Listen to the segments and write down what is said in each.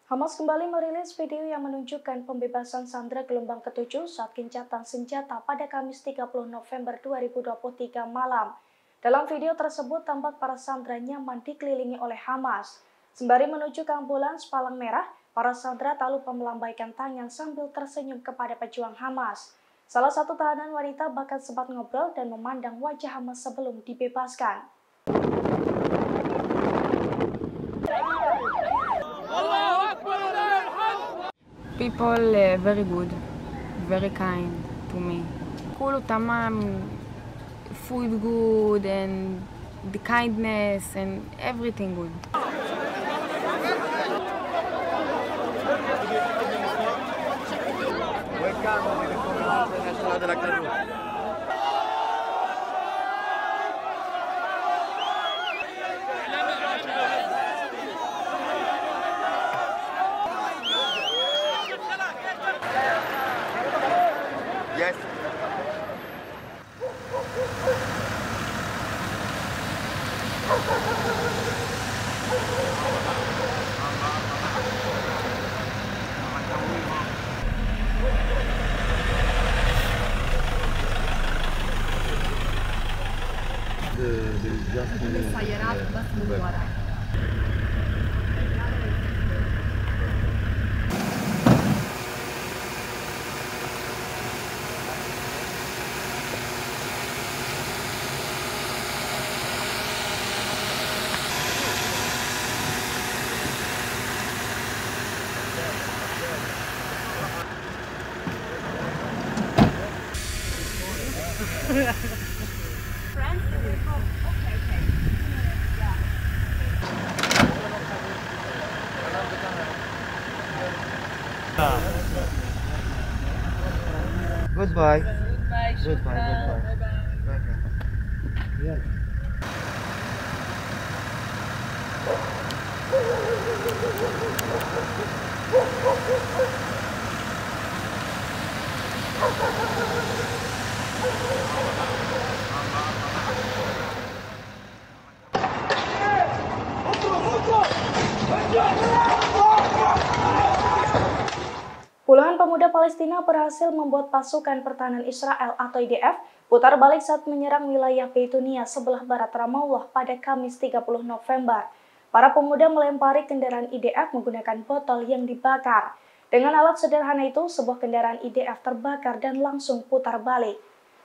Hamas kembali merilis video yang menunjukkan pembebasan sandera gelombang ke-7 saat gencatan senjata pada Kamis 30 November 2023 malam. Dalam video tersebut tampak para sandera nyaman dikelilingi oleh Hamas. Sembari menuju ke ambulans palang merah, para sandera tak lupa melambaikan tangan sambil tersenyum kepada pejuang Hamas. Salah satu tahanan wanita bahkan sempat ngobrol dan memandang wajah Hamas sebelum dibebaskan. People very good, very kind to me. كله تمام, food good and the kindness and everything good. Yes. السيارات بس من ورا. Goodbye. Goodbye. Goodbye. Yeah. Puluhan pemuda Palestina berhasil membuat pasukan pertahanan Israel atau IDF putar balik saat menyerang wilayah Beitunia sebelah barat Ramallah pada Kamis 30 November. Para pemuda melempari kendaraan IDF menggunakan botol yang dibakar. Dengan alat sederhana itu, sebuah kendaraan IDF terbakar dan langsung putar balik.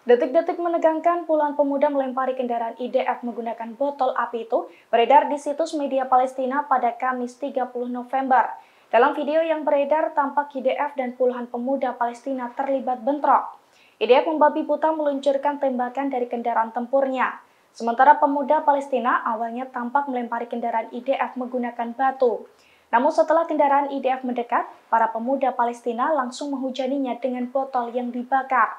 Detik-detik menegangkan puluhan pemuda melempari kendaraan IDF menggunakan botol api itu beredar di situs media Palestina pada Kamis 30 November. Dalam video yang beredar, tampak IDF dan puluhan pemuda Palestina terlibat bentrok. IDF membabi buta meluncurkan tembakan dari kendaraan tempurnya. Sementara pemuda Palestina awalnya tampak melempari kendaraan IDF menggunakan batu. Namun setelah kendaraan IDF mendekat, para pemuda Palestina langsung menghujaninya dengan botol yang dibakar.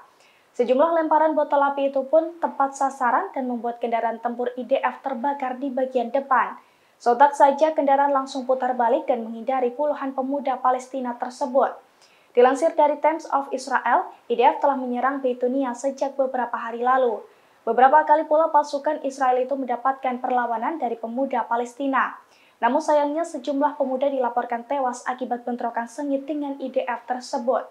Sejumlah lemparan botol api itu pun tepat sasaran dan membuat kendaraan tempur IDF terbakar di bagian depan. Sontak saja kendaraan langsung putar balik dan menghindari puluhan pemuda Palestina tersebut. Dilansir dari Times of Israel, IDF telah menyerang Beitunia sejak beberapa hari lalu. Beberapa kali pula pasukan Israel itu mendapatkan perlawanan dari pemuda Palestina. Namun sayangnya sejumlah pemuda dilaporkan tewas akibat bentrokan sengit dengan IDF tersebut.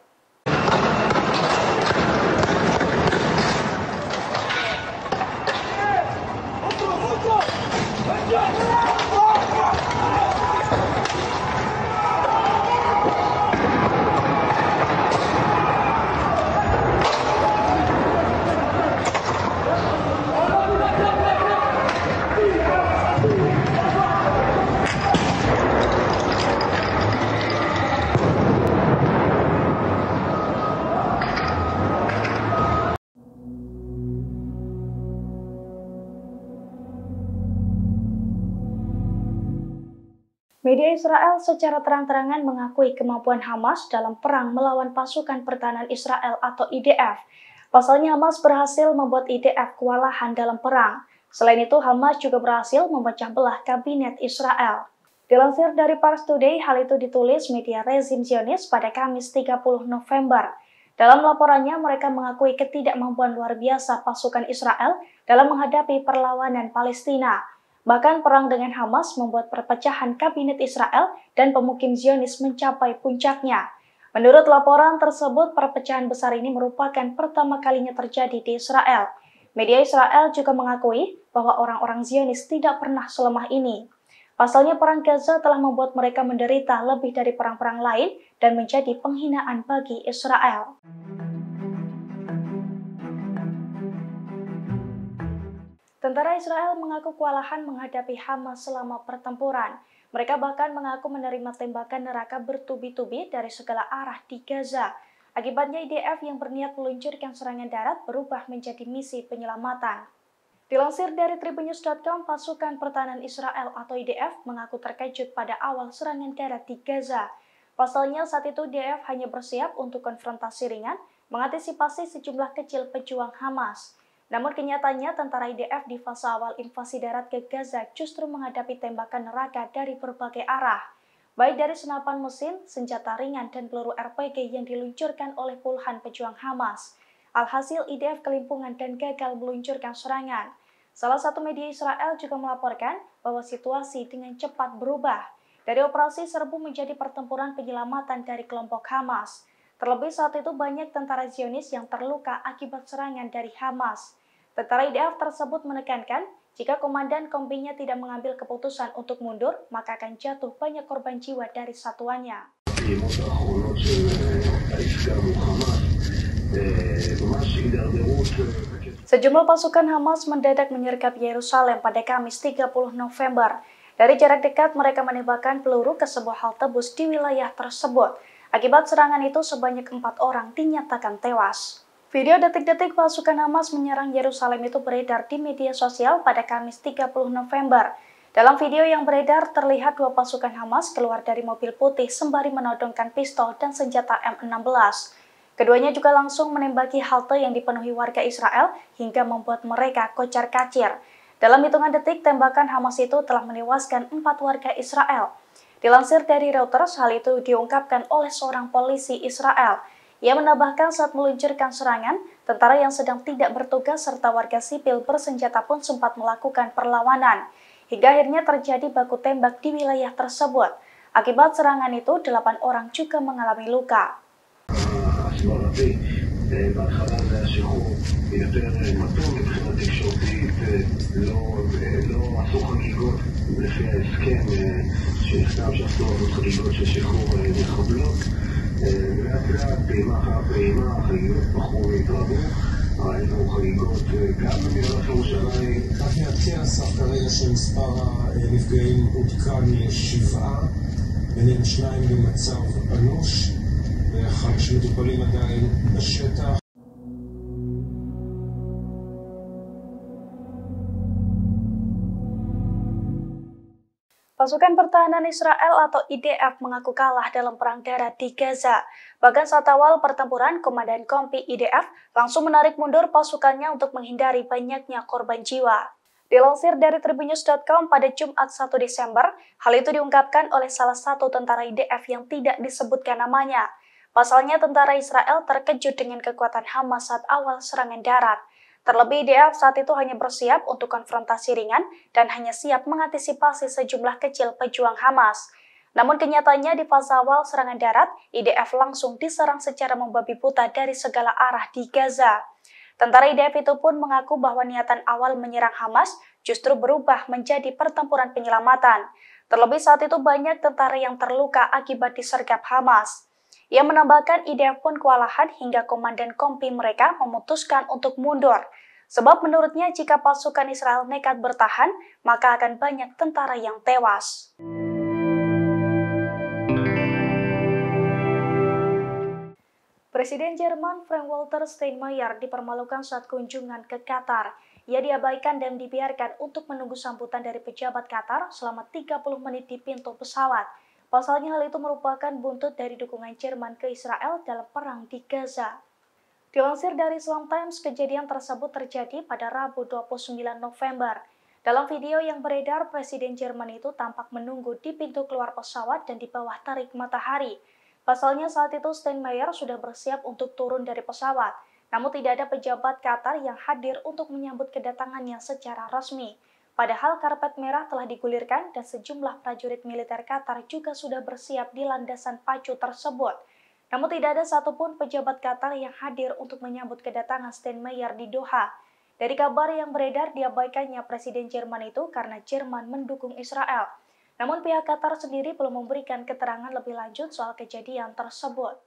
Media Israel secara terang-terangan mengakui kemampuan Hamas dalam perang melawan pasukan pertahanan Israel atau IDF. Pasalnya Hamas berhasil membuat IDF kewalahan dalam perang. Selain itu, Hamas juga berhasil memecah belah kabinet Israel. Dilansir dari Pars Today, hal itu ditulis media rezim Zionis pada Kamis 30 November. Dalam laporannya, mereka mengakui ketidakmampuan luar biasa pasukan Israel dalam menghadapi perlawanan Palestina. Bahkan perang dengan Hamas membuat perpecahan kabinet Israel dan pemukim Zionis mencapai puncaknya. Menurut laporan tersebut, perpecahan besar ini merupakan pertama kalinya terjadi di Israel. Media Israel juga mengakui bahwa orang-orang Zionis tidak pernah selemah ini. Pasalnya perang Gaza telah membuat mereka menderita lebih dari perang-perang lain dan menjadi penghinaan bagi Israel. Tentara Israel mengaku kewalahan menghadapi Hamas selama pertempuran. Mereka bahkan mengaku menerima tembakan neraka bertubi-tubi dari segala arah di Gaza. Akibatnya IDF yang berniat meluncurkan serangan darat berubah menjadi misi penyelamatan. Dilansir dari tribunnews.com, pasukan pertahanan Israel atau IDF mengaku terkejut pada awal serangan darat di Gaza. Pasalnya saat itu IDF hanya bersiap untuk konfrontasi ringan, mengantisipasi sejumlah kecil pejuang Hamas. Namun kenyataannya tentara IDF di fase awal invasi darat ke Gaza justru menghadapi tembakan neraka dari berbagai arah, baik dari senapan mesin, senjata ringan, dan peluru RPG yang diluncurkan oleh puluhan pejuang Hamas. Alhasil IDF kelimpungan dan gagal meluncurkan serangan. Salah satu media Israel juga melaporkan bahwa situasi dengan cepat berubah. Dari operasi serbu menjadi pertempuran penyelamatan dari kelompok Hamas. Terlebih saat itu banyak tentara Zionis yang terluka akibat serangan dari Hamas. Tentara IDF tersebut menekankan, jika komandan kompinya tidak mengambil keputusan untuk mundur, maka akan jatuh banyak korban jiwa dari satuannya. Sejumlah pasukan Hamas mendadak menyergap Yerusalem pada Kamis 30 November. Dari jarak dekat, mereka menembakkan peluru ke sebuah halte bus di wilayah tersebut. Akibat serangan itu, sebanyak 4 orang dinyatakan tewas. Video detik-detik pasukan Hamas menyerang Yerusalem itu beredar di media sosial pada Kamis 30 November. Dalam video yang beredar, terlihat 2 pasukan Hamas keluar dari mobil putih sembari menodongkan pistol dan senjata M16. Keduanya juga langsung menembaki halte yang dipenuhi warga Israel hingga membuat mereka kocar-kacir. Dalam hitungan detik, tembakan Hamas itu telah menewaskan 4 warga Israel. Dilansir dari Reuters, hal itu diungkapkan oleh seorang polisi Israel. Ia menambahkan saat meluncurkan serangan, tentara yang sedang tidak bertugas serta warga sipil bersenjata pun sempat melakukan perlawanan. Hingga akhirnya terjadi baku tembak di wilayah tersebut. Akibat serangan itu, 8 orang juga mengalami luka. לאט לאט, פעימה אחר פעימה, החגיגות בחרו והתרבו, ראינו חגיגות גם במזרח ירושלים. רק נעדכן השר כרגע שמספר הנפגעים עודכן ל7, ביניהם 2 במצב אנוש, ו5 מטופלים עדיין בשטח. Pasukan pertahanan Israel atau IDF mengaku kalah dalam perang darat di Gaza. Bahkan saat awal pertempuran, Komandan Kompi IDF langsung menarik mundur pasukannya untuk menghindari banyaknya korban jiwa. Dilansir dari tribunnews.com pada Jumat 1 Desember, hal itu diungkapkan oleh salah satu tentara IDF yang tidak disebutkan namanya. Pasalnya tentara Israel terkejut dengan kekuatan Hamas saat awal serangan darat. Terlebih IDF saat itu hanya bersiap untuk konfrontasi ringan dan hanya siap mengantisipasi sejumlah kecil pejuang Hamas. Namun kenyataannya di fase awal serangan darat, IDF langsung diserang secara membabi buta dari segala arah di Gaza. Tentara IDF itu pun mengaku bahwa niatan awal menyerang Hamas justru berubah menjadi pertempuran penyelamatan. Terlebih saat itu banyak tentara yang terluka akibat disergap Hamas. Ia menambahkan IDF pun kewalahan hingga komandan kompi mereka memutuskan untuk mundur. Sebab menurutnya jika pasukan Israel nekat bertahan, maka akan banyak tentara yang tewas. Presiden Jerman Frank-Walter Steinmeier dipermalukan saat kunjungan ke Qatar. Ia diabaikan dan dibiarkan untuk menunggu sambutan dari pejabat Qatar selama 30 menit di pintu pesawat. Pasalnya hal itu merupakan buntut dari dukungan Jerman ke Israel dalam perang di Gaza. Dilansir dari Islam Times, kejadian tersebut terjadi pada Rabu 29 November. Dalam video yang beredar, Presiden Jerman itu tampak menunggu di pintu keluar pesawat dan di bawah terik matahari. Pasalnya saat itu Steinmeier sudah bersiap untuk turun dari pesawat, namun tidak ada pejabat Qatar yang hadir untuk menyambut kedatangannya secara resmi. Padahal karpet merah telah digulirkan dan sejumlah prajurit militer Qatar juga sudah bersiap di landasan pacu tersebut. Namun tidak ada satupun pejabat Qatar yang hadir untuk menyambut kedatangan Steinmeier di Doha. Dari kabar yang beredar, diabaikannya Presiden Jerman itu karena Jerman mendukung Israel. Namun pihak Qatar sendiri belum memberikan keterangan lebih lanjut soal kejadian tersebut.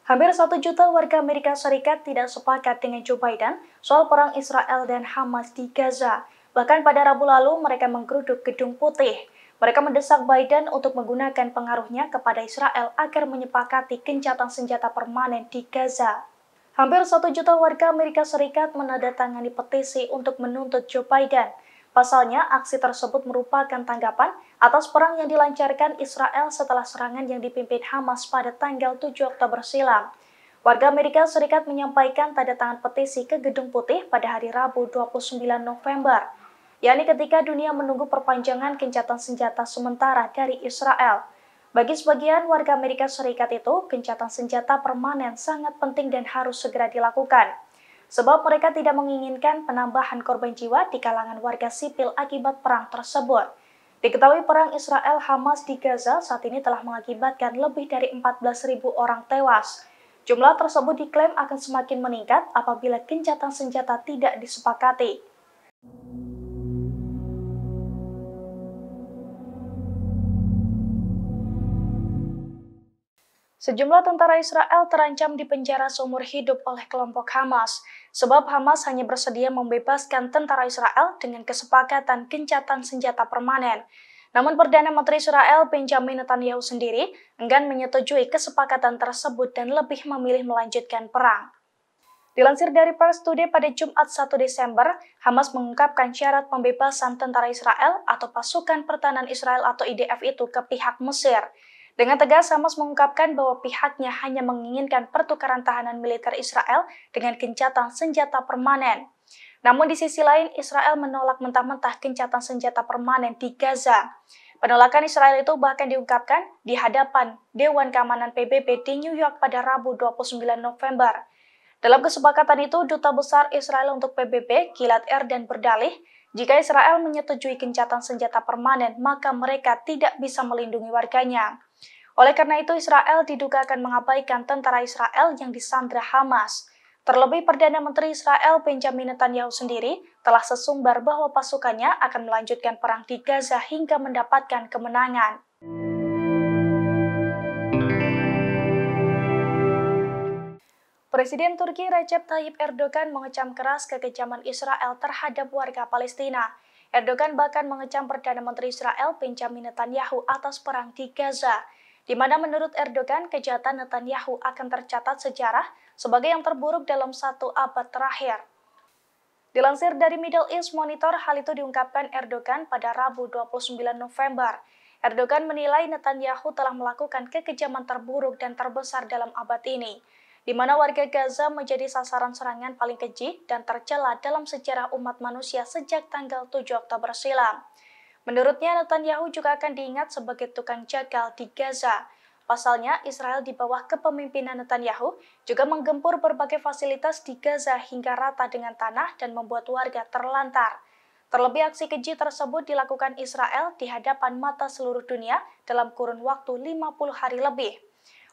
Hampir 1 juta warga Amerika Serikat tidak sepakat dengan Joe Biden soal perang Israel dan Hamas di Gaza. Bahkan pada Rabu lalu mereka menggeruduk Gedung Putih. Mereka mendesak Biden untuk menggunakan pengaruhnya kepada Israel agar menyepakati gencatan senjata permanen di Gaza. Hampir 1 juta warga Amerika Serikat menandatangani petisi untuk menuntut Joe Biden. Pasalnya, aksi tersebut merupakan tanggapan atas perang yang dilancarkan Israel setelah serangan yang dipimpin Hamas pada tanggal 7 Oktober silam. Warga Amerika Serikat menyampaikan tanda tangan petisi ke Gedung Putih pada hari Rabu 29 November, yakni ketika dunia menunggu perpanjangan gencatan senjata sementara dari Israel. Bagi sebagian warga Amerika Serikat itu, gencatan senjata permanen sangat penting dan harus segera dilakukan. Sebab mereka tidak menginginkan penambahan korban jiwa di kalangan warga sipil akibat perang tersebut. Diketahui perang Israel-Hamas di Gaza saat ini telah mengakibatkan lebih dari 14.000 orang tewas. Jumlah tersebut diklaim akan semakin meningkat apabila gencatan senjata tidak disepakati. Sejumlah tentara Israel terancam dipenjara seumur hidup oleh kelompok Hamas, sebab Hamas hanya bersedia membebaskan tentara Israel dengan kesepakatan gencatan senjata permanen. Namun Perdana Menteri Israel Benjamin Netanyahu sendiri enggan menyetujui kesepakatan tersebut dan lebih memilih melanjutkan perang. Dilansir dari Pars Today pada Jumat 1 Desember, Hamas mengungkapkan syarat pembebasan tentara Israel atau pasukan pertahanan Israel atau IDF itu ke pihak Mesir. Dengan tegas, Hamas mengungkapkan bahwa pihaknya hanya menginginkan pertukaran tahanan militer Israel dengan gencatan senjata permanen. Namun di sisi lain, Israel menolak mentah-mentah gencatan senjata permanen di Gaza. Penolakan Israel itu bahkan diungkapkan di hadapan Dewan Keamanan PBB di New York pada Rabu 29 November. Dalam kesepakatan itu, Duta Besar Israel untuk PBB, Gilad Erdan, berdalih, jika Israel menyetujui gencatan senjata permanen, maka mereka tidak bisa melindungi warganya. Oleh karena itu, Israel diduga akan mengabaikan tentara Israel yang disandra Hamas. Terlebih, Perdana Menteri Israel Benjamin Netanyahu sendiri telah sesumbar bahwa pasukannya akan melanjutkan perang di Gaza hingga mendapatkan kemenangan. Presiden Turki Recep Tayyip Erdogan mengecam keras kekejaman Israel terhadap warga Palestina. Erdogan bahkan mengecam Perdana Menteri Israel Benjamin Netanyahu atas perang di Gaza, di mana menurut Erdogan kejahatan Netanyahu akan tercatat sejarah sebagai yang terburuk dalam 1 abad terakhir. Dilansir dari Middle East Monitor, hal itu diungkapkan Erdogan pada Rabu 29 November. Erdogan menilai Netanyahu telah melakukan kekejaman terburuk dan terbesar dalam abad ini, di mana warga Gaza menjadi sasaran serangan paling keji dan tercela dalam sejarah umat manusia sejak tanggal 7 Oktober silam. Menurutnya, Netanyahu juga akan diingat sebagai tukang jagal di Gaza. Pasalnya, Israel di bawah kepemimpinan Netanyahu juga menggempur berbagai fasilitas di Gaza hingga rata dengan tanah dan membuat warga terlantar. Terlebih aksi keji tersebut dilakukan Israel di hadapan mata seluruh dunia dalam kurun waktu 50 hari lebih.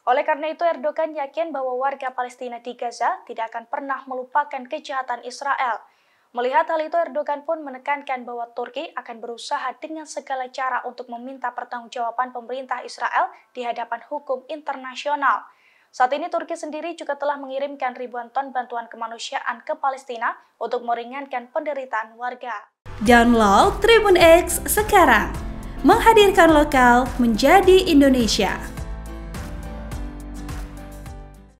Oleh karena itu, Erdogan yakin bahwa warga Palestina di Gaza tidak akan pernah melupakan kejahatan Israel. Melihat hal itu, Erdogan pun menekankan bahwa Turki akan berusaha dengan segala cara untuk meminta pertanggungjawaban pemerintah Israel di hadapan hukum internasional. Saat ini Turki sendiri juga telah mengirimkan ribuan ton bantuan kemanusiaan ke Palestina untuk meringankan penderitaan warga. Download Tribun X sekarang, menghadirkan lokal menjadi Indonesia.